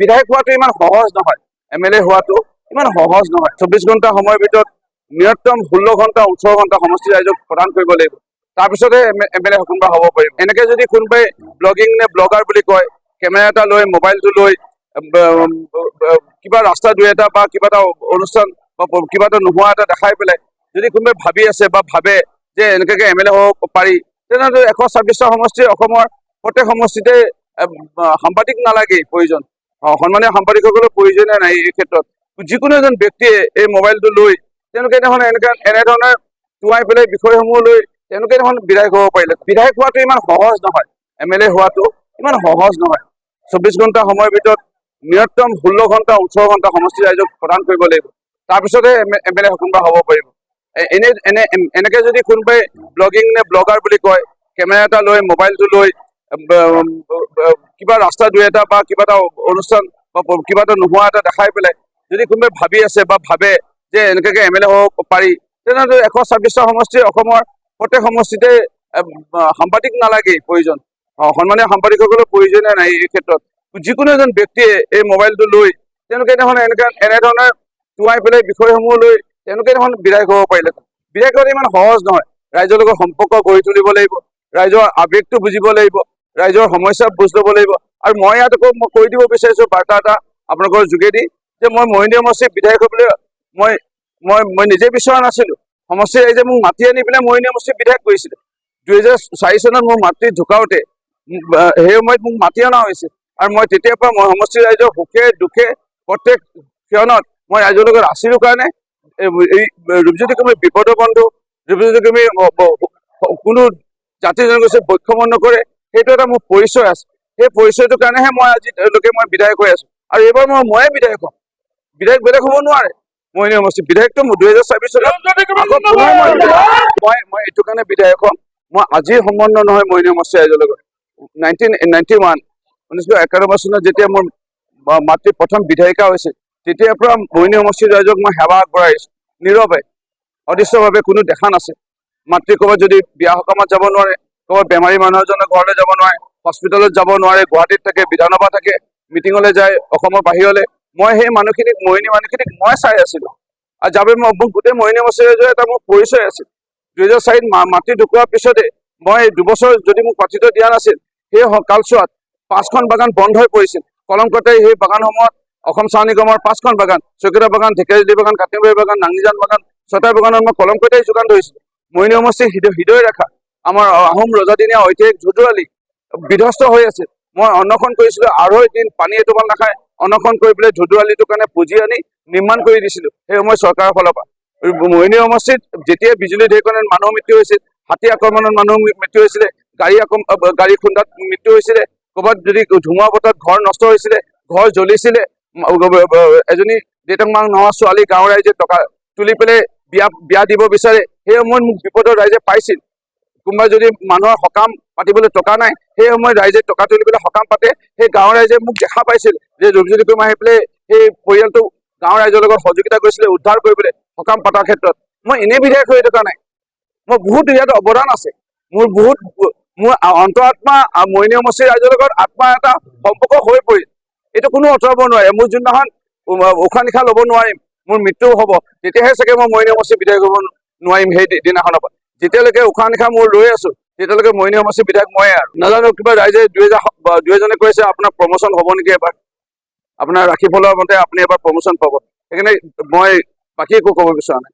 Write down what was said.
বিধায়ক হোৱাটো ইমান সহজ নহয়, MLA হোৱাটো ইমান সহজ নহয়। 24 ঘণ্টা সময়ৰ ভিতৰত ন্যূনতম 16 ঘণ্টা 18 ঘণ্টা সমষ্টি ৰাইজক প্ৰদান কৰিব লাগিব, তাৰপিছতহে MLA কোনোবা হ'ব পাৰিব। এনেকে যদি কোনোবাই ব্লগিং নে ব্লগাৰ বুলি কয়, কেমেৰা এটা লৈ মোবাইলটো লৈ কিবা ৰাস্তা দুই এটা বা কিবা এটা অনুষ্ঠান বা কিবা এটা নোহোৱা এটা দেখাই পেলাই যদি কোনোবাই ভাবি আছে বা ভাবে যে এনেকৈ MLA হ'ব পাৰি, তেনেহ'লে 126টা সমষ্টি অসমৰ প্ৰত্যেক সমষ্টিতে সাংবাদিক নালাগেই প্ৰয়োজন, সন্মানীয় সাংবাদিকসকলৰ প্ৰয়োজনীয় নাই। এই ক্ষেত্ৰত যিকোনো এজন ব্যক্তিয়ে এই মোবাইলটো লৈ তেওঁলোকে দেখোন এনেধৰণে টুৱাই পেলাই বিষয়সমূহ লৈ তেওঁলোকে দেখোন বিধায়ক হ'ব পাৰিলে। বিধায়ক হোৱাটো ইমান সহজ নহয়, MLA হোৱাটো ইমান সহজ নহয়। 24 ঘণ্টা সময়ৰ ভিতৰত ন্যূনতম 16 ঘণ্টা 18 ঘণ্টা সমষ্টি ৰাইজক প্ৰদান কৰিব লাগিব, তাৰপিছতহে MLA কোনোবা হ'ব পাৰিব। এনেকে যদি কোনোবাই ব্লগিং নে ব্লগাৰ বুলি কয়, কেমেৰা এটা লৈ মোবাইলটো লৈ কিবা ৰাস্তা দুই এটা বা কিবা এটা অনুষ্ঠান বা কিবা এটা নোহোৱা এটা দেখাই পেলাই যদি কোনোবাই ভাবি আছে বা ভাবে যে এনেকৈ MLA হ'ব পাৰি, তেনেহ'লে 126টা সমষ্টি অসমৰ প্ৰত্যেক সমষ্টিতে সাংবাদিক নালাগেই প্ৰয়োজন, সন্মানীয় সাংবাদিকসকলৰ প্ৰয়োজনীয় নাই। এই ক্ষেত্ৰত যিকোনো এজন ব্যক্তিয়ে এই মোবাইলটো লৈ তেওঁলোকে দেখোন এনেধৰণে টুৱাই পেলাই বিষয়সমূহ লৈ তেওঁলোকে দেখোন বিধায়ক হ'ব পাৰিলে। বিধায়ক হোৱাটো ইমান সহজ নহয়। ৰাইজৰ লগত সম্পৰ্ক গঢ়ি তুলিব লাগিব, ৰাইজৰ আৱেগটো বুজিব লাগিব, ৰাইজৰ সমস্যা বুজ ল'ব লাগিব। আৰু মই ইয়াত আকৌ কৈ দিব বিচাৰিছোঁ বাৰ্তা এটা আপোনালোকৰ যোগেদি যে মই মৰিয়নি সমষ্টিৰ বিধায়ক হ'বলৈ মই নিজে বিচৰা নাছিলোঁ। সমষ্টিৰ ৰাইজে মোক মাতি আনি পেলাই মৰিয়নি সমষ্টিৰ বিধায়ক কৰিছিলে। 2004 চনত মোৰ মাতৃ ঢুকাওঁতে সেই সময়ত মোক মাতি অনা হৈছিল, আৰু মই তেতিয়াৰ পৰা মই সমষ্টিৰ ৰাইজৰ সুখে দুখে প্ৰত্যেক ক্ষণত মই ৰাইজৰ লগত আছিলোঁ কাৰণে এই ৰূপজ্যোতি কুৰ্মীৰ বিপদৰ বন্ধু, ৰূপজ্যোতি কুৰ্মীৰ কোনো জাতি জনগোষ্ঠীৰ বৈষম্য নকৰে, সেইটো এটা মোৰ পৰিচয় আছে। সেই পৰিচয়টোৰ কাৰণেহে মই আজিলৈকে বিধায়ক হৈ আছোঁ, আৰু এইবাৰ ময়ে বিধায়ক হ'ম। বিধায়ক বেলেগ হ'ব নোৱাৰে। মৰিয়নি সমষ্টিৰ বিধায়কটো 2024 চনত মই এইটো কাৰণে বিধায়ক হ'ম, মই আজিৰ সম্বন্ধ নহয় মৰিয়নি সমষ্টিৰ ৰাইজৰ লগত। 1991 চনত যেতিয়া মোৰ মাতৃ প্ৰথম বিধায়িকা হৈছিল, তেতিয়াৰ পৰা মৰিয়নি সমষ্টিৰ ৰাইজক মই সেৱা আগবঢ়াই আহিছোঁ নীৰৱে, অদৃশ্যভাৱে। কোনো দেখা নাছিল। মাতৃ ক'ৰবাত যদি বিয়া সকামত যাব নোৱাৰে, ক'ৰবাত বেমাৰী মানুহ এজনৰ ঘৰলৈ যাব নোৱাৰে, হস্পিটেলত যাব নোৱাৰে, গুৱাহাটীত থাকে, বিধানসভা থাকে, মিটিঙলৈ যায় অসমৰ বাহিৰলৈ, মই সেই মানুহখিনিক মৰিয়নি মানুহখিনিক মই চাই আছিলোঁ। আৰু যাবে মোক গোটেই মৰিয়নি সমষ্টিৰ ৰাইজৰ এটা মোৰ পৰিচয় আছিল। 2004 মাতৃ ঢুকোৱাৰ পিছতে মই 2 বছৰ যদি মোক প্ৰাৰ্থিত্ব দিয়া নাছিল, সেই কালচোৱাত 5খন বাগান বন্ধ হৈ পৰিছিল। কলংকতে সেই বাগানসমূহত অসম চাহ নিগমৰ 5খন বাগান, চৈকীয়া বাগান, ঢেকীয়াজুলি বাগান, কাটিমাৰী বাগান, নাংনিজান বাগান, 6টা বাগানত মই কলংকতে যোগান ধৰিছিলোঁ। মৰিয়নি সমষ্টিৰ হৃদয় ৰেখা আমাৰ আহোম ৰজাদিনীয়া ঐতিহাসিক ঝুদুৰালি বিধ্বস্ত হৈ আছিল। মই অন্নখন কৰিছিলোঁ, 2.5 দিন পানী এটোপাল নাখায় অন্নখন কৰি পেলাই ঝুদুৰালিটোৰ কাৰণে পুঁজি আনি নিৰ্মাণ কৰি দিছিলোঁ সেই সময় চৰকাৰৰ ফালৰ পৰা। মৰিয়নি সমষ্টিত যেতিয়া বিজুলী ঢেৰেকণিত মানুহৰ মৃত্যু হৈছিল, হাতী আক্ৰমণত মানুহৰ মৃত্যু হৈছিলে, গাড়ী খুন্দাত মৃত্যু হৈছিলে, ক'ৰবাত যদি ধুমুহা বতাহত ঘৰ নষ্ট হৈছিলে, ঘৰ জ্বলিছিলে, এজনী দেউতাক মাক নোহোৱা ছোৱালী গাঁৱৰ ৰাইজে টকা তুলি পেলাই বিয়া দিব বিচাৰে, সেই সময়ত মোক বিপদৰ ৰাইজে পাইছিল। কোনোবাই যদি মানুহৰ সকাম পাতিবলৈ টকা নাই, সেই সময়ত ৰাইজে টকা তুলি পেলাই সকাম পাতে, সেই গাঁৱৰ ৰাইজে মোক দেখা পাইছিল যে ৰূপজ্যোতি কুৰ্মী আহি পেলাই সেই পৰিয়ালটো গাঁৱৰ ৰাইজৰ লগত সহযোগিতা কৰিছিলে উদ্ধাৰ কৰিবলৈ সকাম পতাৰ ক্ষেত্ৰত। মই এনেই বিধায়ক হৈ থকা নাই, মই বহুত ইয়াত অৱদান আছে। মোৰ অন্তৰাত্মা মৰিয়নি সমষ্টিৰ ৰাইজৰ লগত আত্মা এটা সম্পৰ্ক হৈ পৰিল, এইটো কোনো আঁতৰাব নোৱাৰে। মোৰ যোনদিনাখন উশাহ নিশাহ ল'ব নোৱাৰিম, মোৰ মৃত্যু হ'ব, তেতিয়াহে চাগে মই মৰিয়নি সমষ্টিৰ বিধায়ক হ'ব নোৱাৰিম। সেই দিনাখনৰ পৰা যেতিয়ালৈকে উশাহ নিশাহ মোৰ লৈ আছোঁ, তেতিয়ালৈকে মৰিয়নি সমষ্টিৰ বিধায়ক ময়ে। আৰু নাজানো কিবা ৰাইজে দুই এজনে কৈছে আপোনাৰ প্ৰমোশ্যন হ'ব নেকি এবাৰ, আপোনাৰ ৰাশিফলৰ মতে আপুনি এবাৰ প্ৰমোশ্যন পাব, সেইকাৰণে মই বাকী একো ক'ব বিচৰা নাই।